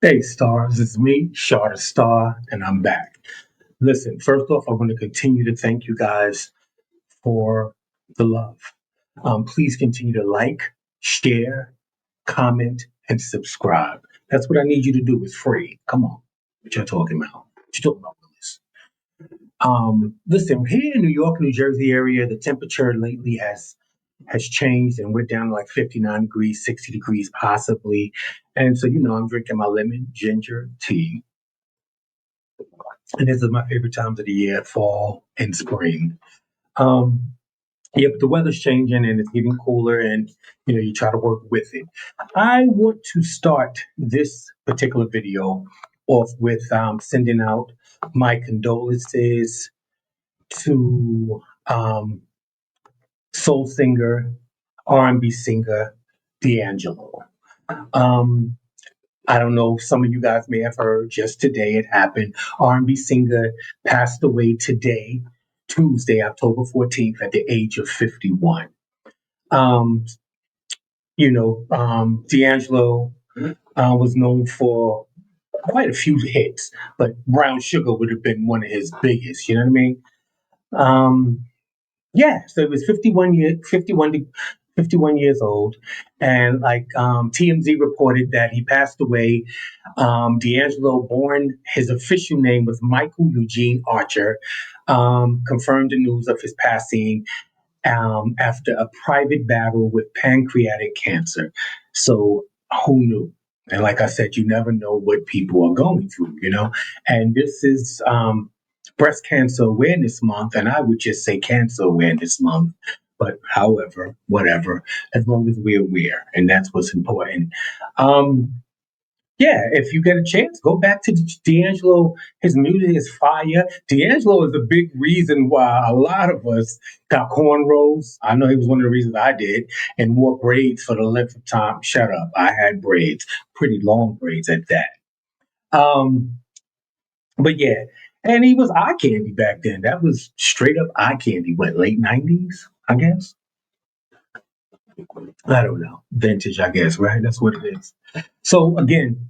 Hey, stars, it's me, Shard Star, and I'm back. Listen, first off, I want to continue to thank you guys for the love. Please continue to like, share, comment, and subscribe. That's what I need you to do. It's free. Come on. What y'all talking about? What you talking about, Willis? Listen, here in New York, New Jersey area, the temperature lately has changed and we're down to like 59 degrees, 60 degrees possibly. And so, I'm drinking my lemon ginger tea. And this is my favorite times of the year, fall and spring. Um, yeah, but the weather's changing and it's getting cooler, and you try to work with it. I want to start this particular video off with sending out my condolences to soul singer, R&B singer D'Angelo. Um, I don't know. Some of you guys may have heard just today it happened. R&B singer passed away today, Tuesday, October 14th, at the age of 51. Um, D'Angelo was known for quite a few hits, but Brown Sugar would have been one of his biggest. You know what I mean? Um, Yeah, so it was 51 years old, and like TMZ reported that he passed away. D'Angelo, born his official name was Michael Eugene Archer, confirmed the news of his passing after a private battle with pancreatic cancer. So who knew? And like I said, you never know what people are going through. And this is Breast Cancer Awareness Month, and I would just say Cancer Awareness Month. But however, whatever, as long as we're aware, and that's what's important. Um, yeah, if you get a chance, go back to D'Angelo. His music is fire. D'Angelo is a big reason why a lot of us got cornrows. I know he was one of the reasons I did, and wore braids for the length of time. Shut up. I had braids, pretty long braids at that. Um, but yeah, and he was eye candy back then. That was straight up eye candy. What, late 90s, I guess? I don't know. Vintage, I guess, right? That's what it is. So again,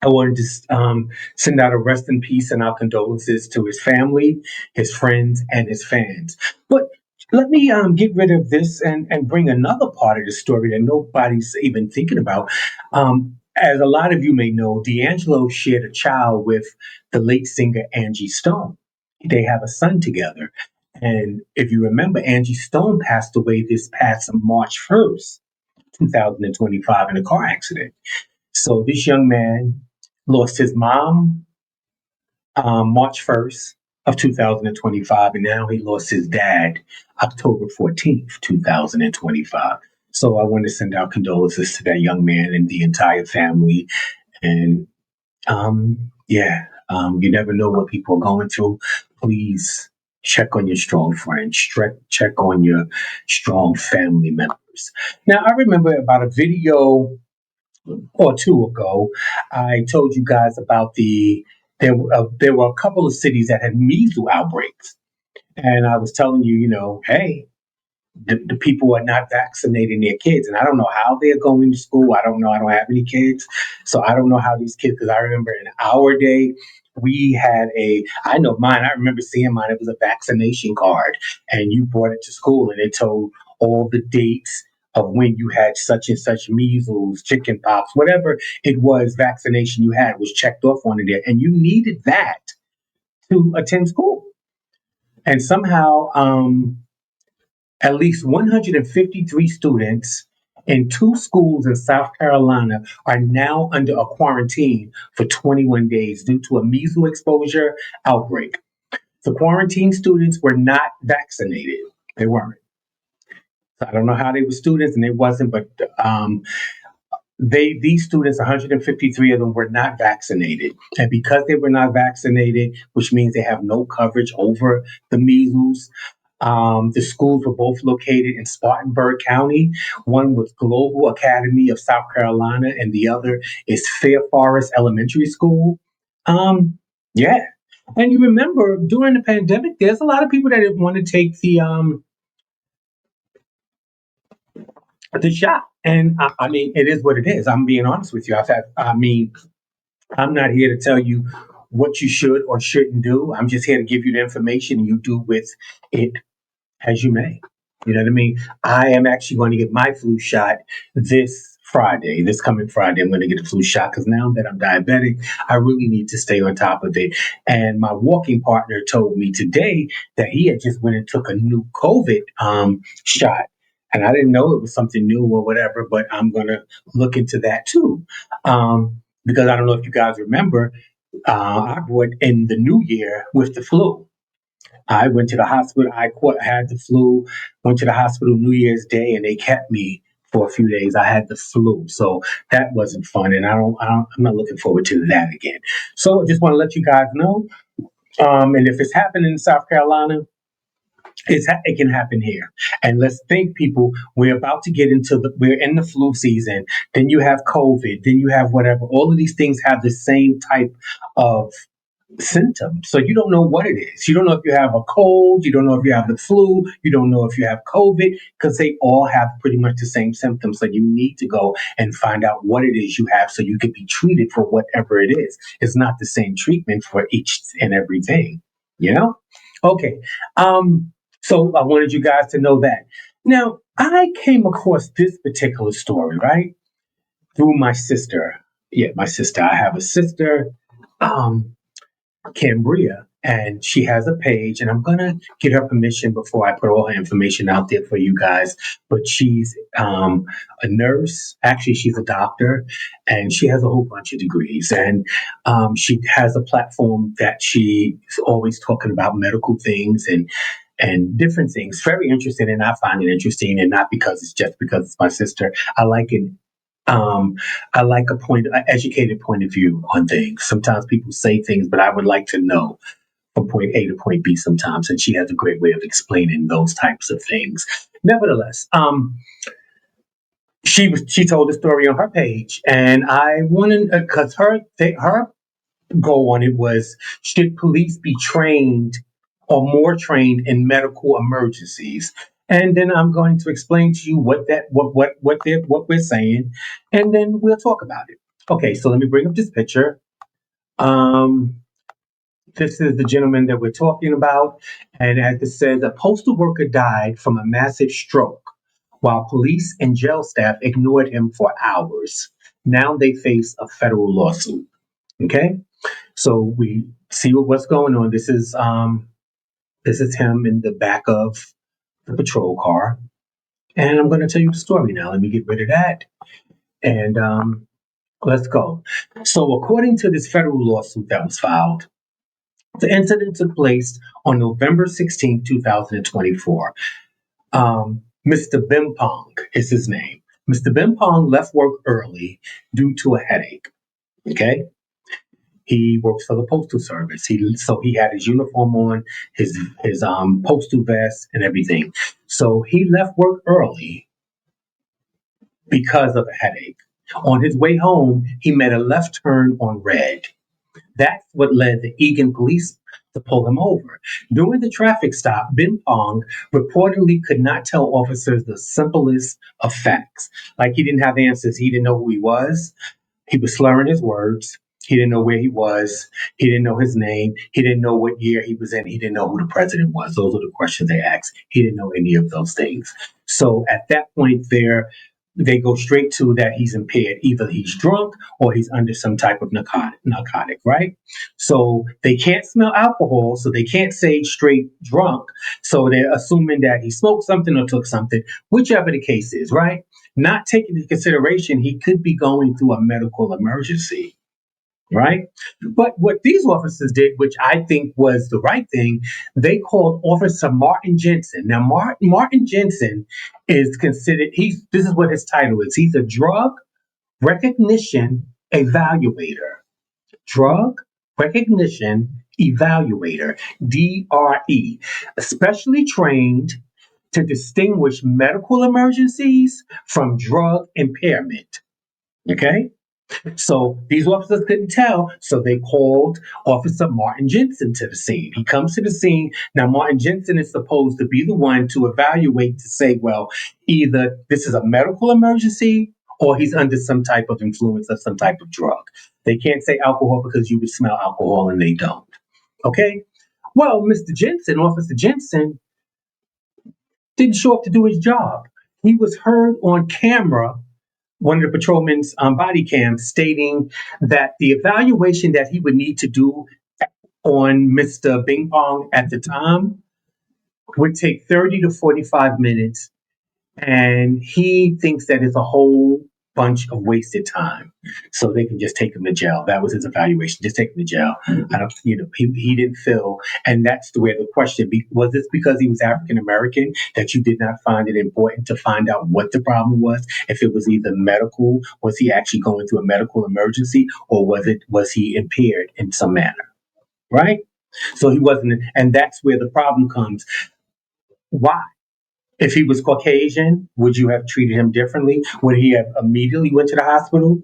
I wanted to send out a rest in peace and our condolences to his family, his friends, and his fans. But let me get rid of this and bring another part of the story that nobody's even thinking about. As a lot of you may know, D'Angelo shared a child with the late singer Angie Stone. They have a son together. And if you remember, Angie Stone passed away this past March 1st, 2025, in a car accident. So this young man lost his mom March 1st of 2025, and now he lost his dad October 14th, 2025. So I want to send out condolences to that young man and the entire family. And yeah, you never know what people are going through. Please check on your strong friends, check on your strong family members. Now, I remember about a video or two ago, I told you guys about there were a couple of cities that had measles outbreaks, and I was telling you, hey, the people are not vaccinating their kids, and I don't know how they're going to school. I don't know. I don't have any kids, so I don't know how these kids. Because I remember in our day, we had I know mine. I remember seeing mine. It was a vaccination card, and you brought it to school, and it told all the dates of when you had such and such measles, chicken pox, whatever it was, vaccination you had was checked off on there, and you needed that to attend school. And somehow, at least 153 students in two schools in South Carolina are now under a quarantine for 21 days due to a measles exposure outbreak. The quarantine students were not vaccinated. They weren't. So I don't know how they were students and they wasn't, but these students, 153 of them, were not vaccinated, and because they were not vaccinated, which means they have no coverage over the measles. The schools were both located in Spartanburg County. One was Global Academy of South Carolina, and the other is Fair Forest Elementary School. Yeah, and you remember during the pandemic, there's a lot of people that didn't want to take the shot. And I mean, it is what it is. I'm being honest with you. I mean, I'm not here to tell you what you should or shouldn't do. I'm just here to give you the information and you do with it as you may. You know what I mean? I am actually going to get my flu shot this Friday, this coming Friday. I'm going to get a flu shot because now that I'm diabetic, I really need to stay on top of it. And my walking partner told me today that he had just went and took a new COVID shot. And I didn't know it was something new or whatever, but I'm going to look into that too. Because I don't know if you guys remember, I brought in the new year with the flu. I went to the hospital. Had the flu. Went to the hospital New Year's Day, and they kept me for a few days. I had the flu, so that wasn't fun, and I'm not looking forward to that again. So I just want to let you guys know. And if it's happening in South Carolina, it can happen here. And let's think, people, we're in the flu season. Then you have COVID. Then you have whatever. All of these things have the same type of symptoms. So you don't know what it is. You don't know if you have a cold, you don't know if you have the flu, you don't know if you have COVID, because they all have pretty much the same symptoms. So you need to go and find out what it is you have so you can be treated for whatever it is. It's not the same treatment for each and everything, you know? Okay. So I wanted you guys to know that. Now, I came across this particular story, right? Through my sister. Yeah, my sister. I have a sister. Um, Cambria, and she has a page, and I'm gonna get her permission before I put all her information out there for you guys. But she's a nurse. Actually, she's a doctor, and she has a whole bunch of degrees. And she has a platform that she's always talking about medical things and different things. Very interesting, and I find it interesting, and not because it's just because it's my sister. I like it. um, I like an educated point of view on things. Sometimes people say things, but I would like to know from point A to point B sometimes. And she has a great way of explaining those types of things. Nevertheless, she told the story on her page, and I wanted because her goal on it was, should police be trained or more trained in medical emergencies? And then I'm going to explain to you what we're saying, and then we'll talk about it. Okay, so let me bring up this picture. Um, this is the gentleman that we're talking about, and as it says, a postal worker died from a massive stroke while police and jail staff ignored him for hours. Now they face a federal lawsuit. Okay, so we see what's going on. This is him in the back of the patrol car, and I'm going to tell you the story now. Let me get rid of that, and let's go. So, according to this federal lawsuit that was filed, the incident took place on November 16, 2024. Mr. Bimpong is his name. Mr. Bimpong left work early due to a headache. Okay, he works for the postal service. He had his uniform on, his postal vest and everything. So he left work early because of a headache. On his way home, he made a left turn on red. That's what led the Egan police to pull him over. During the traffic stop, Bin Pong reportedly could not tell officers the simplest of facts. Like, he didn't have answers. He didn't know who he was. He was slurring his words. He didn't know where he was. He didn't know his name. He didn't know what year he was in. He didn't know who the president was. Those are the questions they asked. He didn't know any of those things. So at that point there, they go straight to that he's impaired. Either he's drunk or he's under some type of narcotic, right? So they can't smell alcohol, so they can't say straight drunk. So they're assuming that he smoked something or took something, whichever the case is, right? Not taking into consideration he could be going through a medical emergency, right? But what these officers did, which I think was the right thing, they called Officer Martin Jensen. Now, Martin Jensen is considered, this is what his title is. He's a drug recognition evaluator. Drug recognition evaluator, DRE, especially trained to distinguish medical emergencies from drug impairment. Okay? So these officers couldn't tell, so they called Officer Martin Jensen to the scene. He comes to the scene. Now, Martin Jensen is supposed to be the one to evaluate to say, well, either this is a medical emergency or he's under some type of influence of some type of drug. They can't say alcohol because you would smell alcohol and they don't. Okay? Well, Mr. Jensen, Officer Jensen, didn't show up to do his job. He was heard on camera, one of the patrolmen's body cams, stating that the evaluation that he would need to do on Mr. Bing Pong at the time would take 30 to 45 minutes. And he thinks that it's a whole bunch of wasted time. So they can just take him to jail. That was his evaluation. Just take him to jail. I don't, he didn't feel, and that's the way the question was this because he was African American that you did not find it important to find out what the problem was? If it was either medical, was he actually going through a medical emergency, or was he impaired in some manner? Right? So he wasn't, and that's where the problem comes. Why? If he was Caucasian, would you have treated him differently? Would he have immediately went to the hospital?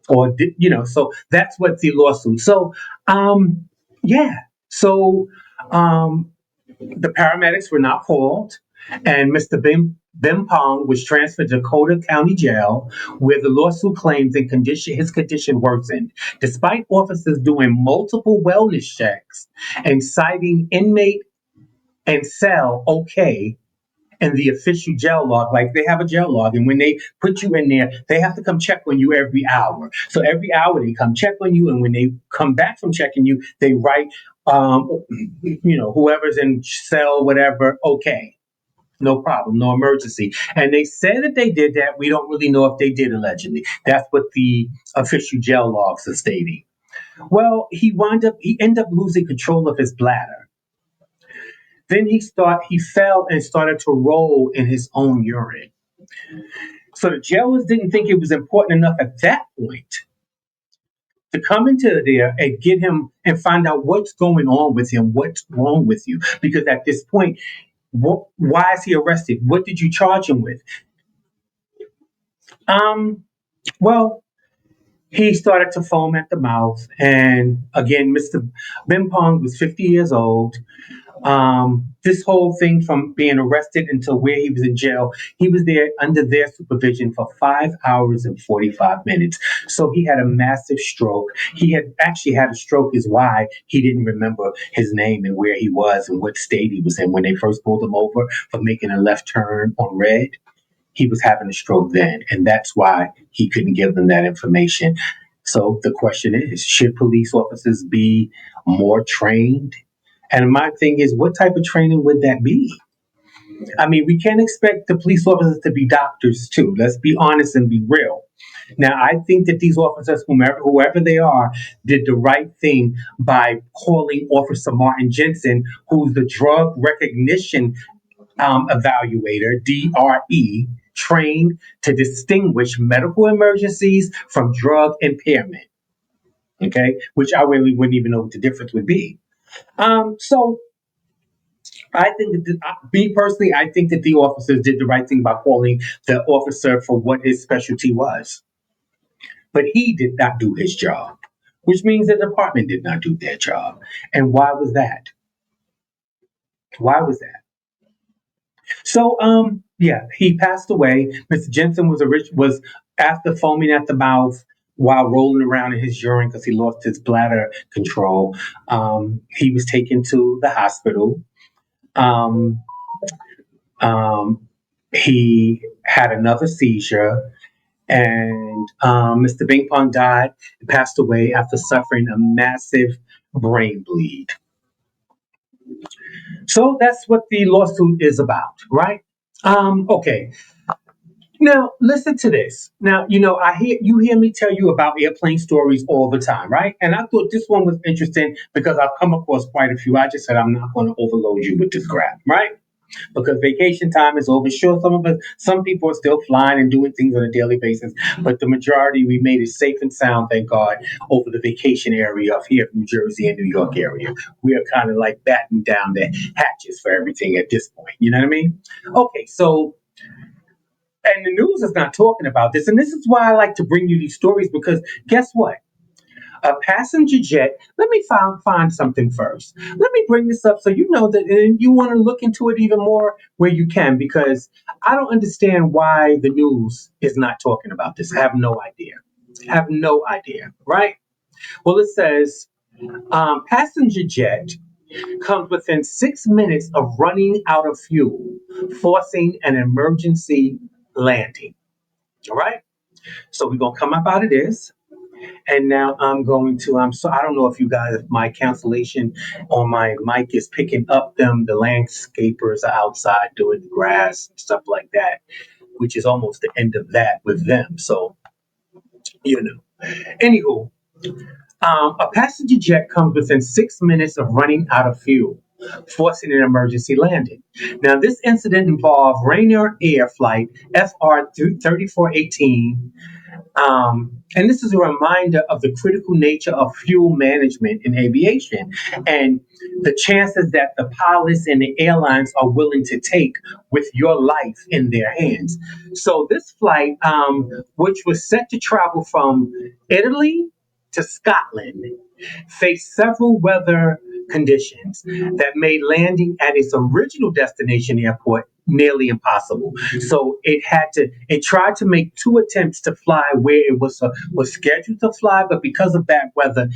Or so that's what the lawsuit. So yeah. So the paramedics were not called, and Mr. Bim Pong was transferred to Dakota County Jail, where the lawsuit claims his condition worsened. Despite officers doing multiple wellness checks and citing inmate and cell okay and the official jail log, like they have a jail log, and when they put you in there, they have to come check on you every hour. So every hour they come check on you, and when they come back from checking you, they write, whoever's in cell, whatever, okay. No problem, no emergency. And they said that they did that. We don't really know if they did, allegedly. That's what the official jail logs are stating. Well, he ended up losing control of his bladder. Then he fell and started to roll in his own urine. So the jailers didn't think it was important enough at that point to come into there and get him and find out what's going on with him, what's wrong with you. Because at this point, why is he arrested? What did you charge him with? Well, he started to foam at the mouth. And again, Mr. Bimpong was 50 years old. This whole thing from being arrested until where he was in jail, he was there under their supervision for 5 hours and 45 minutes. So he had a massive stroke. He had actually had a stroke is why he didn't remember his name and where he was and what state he was in when they first pulled him over for making a left turn on red. He was having a stroke then, and that's why he couldn't give them that information. So the question is, should police officers be more trained? And my thing is, what type of training would that be? I mean, we can't expect the police officers to be doctors too. Let's be honest and be real. Now, I think that these officers, whoever they are, did the right thing by calling Officer Martin Jensen, who's the drug recognition evaluator, DRE, trained to distinguish medical emergencies from drug impairment. Okay, which I really wouldn't even know what the difference would be. So I think that me personally, I think that the officers did the right thing by calling the officer for what his specialty was. But he did not do his job, which means the department did not do their job. And why was that? Why was that? So, yeah, he passed away. Mr. Jensen was after foaming at the mouth while rolling around in his urine because he lost his bladder control. He was taken to the hospital. Um, he had another seizure, and Mr. Bing Pong died and passed away after suffering a massive brain bleed. So that's what the lawsuit is about, right? Okay. Now listen to this. Now you hear me tell you about airplane stories all the time, right? And I thought this one was interesting because I've come across quite a few. I just said I'm not going to overload you with this crap, right? Because vacation time is over. Sure, some people are still flying and doing things on a daily basis, but the majority we made it safe and sound, thank God, over the vacation area of here, New Jersey and New York area. We are kind of like batting down the hatches for everything at this point. You know what I mean? Okay, so And the news is not talking about this. And this is why I like to bring you these stories because guess what? A passenger jet. Let me find something first. Let me bring this up so you know that and you want to look into it even more where you can because I don't understand why the news is not talking about this. I have no idea. Have no idea, right? Well, it says passenger jet comes within 6 minutes of running out of fuel, forcing an emergency landing. All right. So we're gonna come up out of this. And now I'm going to, so I don't know if you guys, if my cancellation on my mic is picking up them. The landscapers are outside doing the grass and stuff like that, which is almost the end of that with them. So, you know. Anywho, a passenger jet comes within 6 minutes of running out of fuel, forcing an emergency landing. Now, this incident involved Rainier Air Flight FR 3418. And this is a reminder of the critical nature of fuel management in aviation and the chances that the pilots and the airlines are willing to take with your life in their hands. So, this flight, which was set to travel from Italy to Scotland, faced several weather conditions that made landing at its original destination airport nearly impossible. So it tried to make two attempts to fly where it was scheduled to fly, but because of bad weather,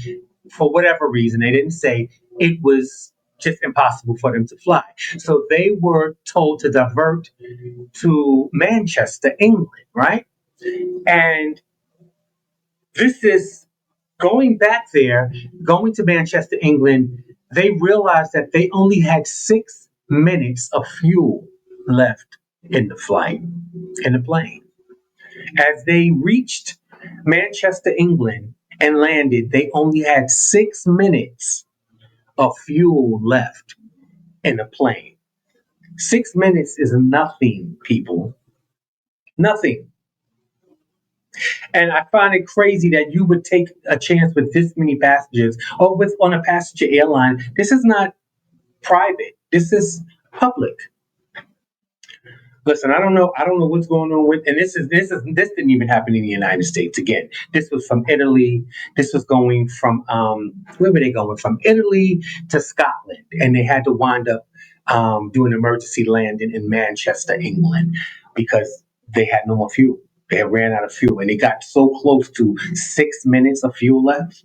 for whatever reason, they didn't say it was just impossible for them to fly. So they were told to divert to Manchester, England, right? And this is going back there, going to Manchester, England, they realized that they only had 6 minutes of fuel left in the flight, in the plane. As they reached Manchester, England, and landed, they only had 6 minutes of fuel left in the plane. 6 minutes is nothing, people. Nothing. And I find it crazy that you would take a chance with this many passengers or with on a passenger airline. This is not private. This is public. Listen, I don't know what's going on with, and this didn't even happen in the United States. Again, this was from Italy. This was going from where were they going from Italy to Scotland, and they had to wind up doing an emergency landing in Manchester, England, because they had no more fuel. They had ran out of fuel, and they got so close to 6 minutes of fuel left.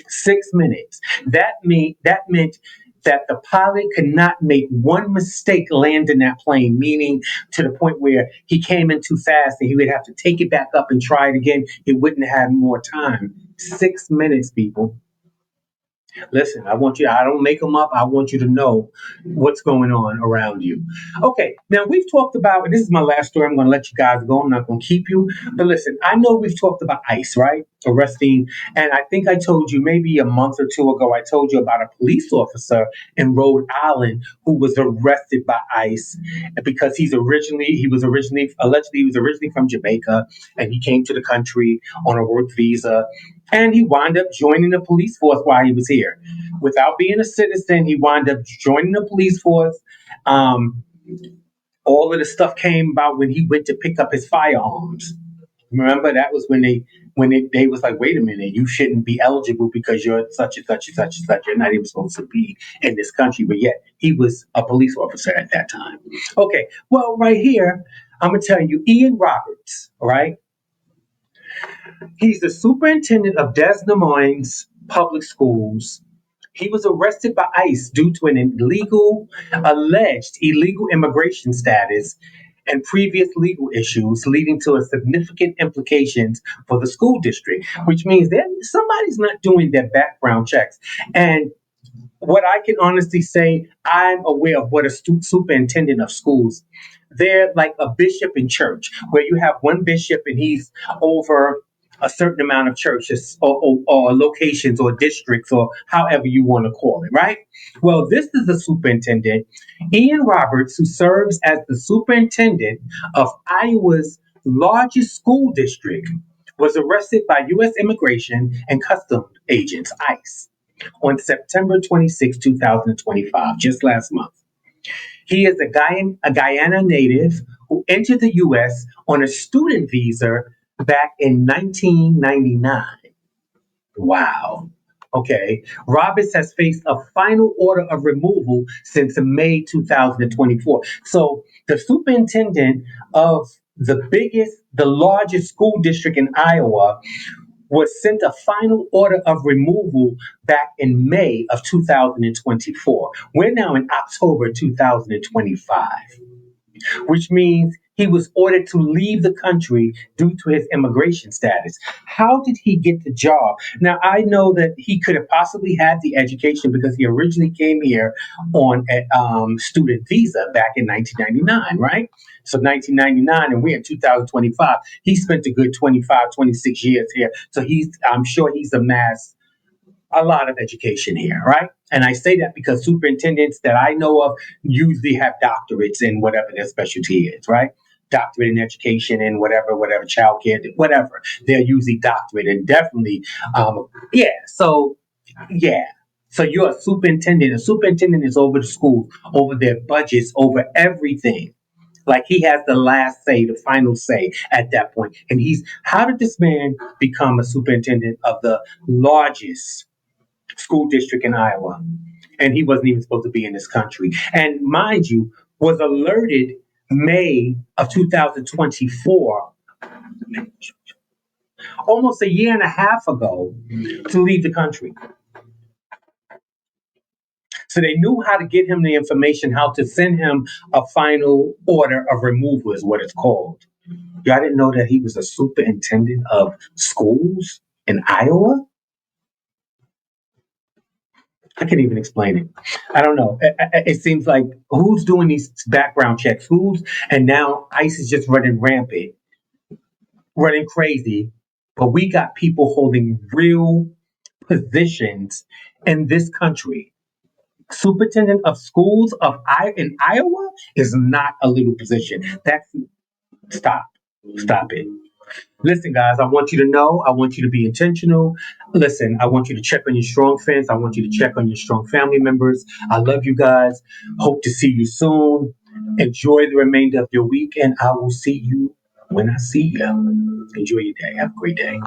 6 minutes. That meant that the pilot could not make one mistake landing that plane, meaning to the point where he came in too fast and he would have to take it back up and try it again. He wouldn't have more time. 6 minutes, people. Listen, I don't make them up. I want you to know what's going on around you. Okay, now we've talked about, and this is my last story. I'm going to let you guys go. I'm not going to keep you. But listen, I know we've talked about ICE, right? Arresting. And I think I told you maybe a month or two ago, I told you about a police officer in Rhode Island who was arrested by ICE because allegedly, he was originally from Jamaica and he came to the country on a work visa and he wound up joining the police force while he was here. Without being a citizen, he wound up joining the police force. Um, all of the stuff came about when he went to pick up his firearms. Remember, that was when they was like, wait a minute, you shouldn't be eligible because you're such and such and such and such. You're not even supposed to be in this country. But yet he was a police officer at that time. Okay, well, right here, I'm gonna tell you, Ian Roberts, all right? He's the superintendent of Des Moines Public Schools. He was arrested by ICE due to an alleged illegal immigration status and previous legal issues leading to a significant implications for the school district, which means that somebody's not doing their background checks. And what I can honestly say, I'm aware of what a superintendent of schools. They're like a bishop in church, where you have one bishop and he's over a certain amount of churches or locations or districts or however you want to call it, right? Well, this is the superintendent, Ian Roberts, who serves as the superintendent of Iowa's largest school district, was arrested by U.S. Immigration and Customs agents, ICE, on September 26, 2025, just last month. He is a Guyana native who entered the U.S. on a student visa back in 1999. Wow. Okay. Roberts has faced a final order of removal since May 2024. So the superintendent of the largest school district in Iowa was sent a final order of removal back in May of 2024. We're now in October 2025, which means he was ordered to leave the country due to his immigration status. How did he get the job? Now, I know that he could have possibly had the education because he originally came here on a student visa back in 1999, right? So 1999, and we're in 2025. He spent a good 25, 26 years here. So I'm sure he's amassed a lot of education here, right? And I say that because superintendents that I know of usually have doctorates in whatever their specialty is, right? Doctorate in education and whatever, childcare, whatever. They're usually doctorate and definitely, yeah. So, yeah. So you're a superintendent. A superintendent is over the schools, over their budgets, over everything. Like he has the last say, the final say at that point. And how did this man become a superintendent of the largest school district in Iowa, and he wasn't even supposed to be in this country. And mind you, was alerted May of 2024, almost a year and a half ago, to leave the country. So they knew how to get him the information, how to send him a final order of removal, is what it's called. Y'all didn't know that he was a superintendent of schools in Iowa? I can't even explain it. I don't know. It seems like who's doing these background checks? And now ICE is just running rampant, running crazy. But we got people holding real positions in this country. Superintendent of schools in Iowa is not a little position. That's stop, stop it. Listen, guys, I want you to know, I want you to be intentional. Listen, I want you to check on your strong friends. I want you to check on your strong family members. I love you guys. Hope to see you soon. Enjoy the remainder of your week, and I will see you when I see you. Enjoy your day. Have a great day.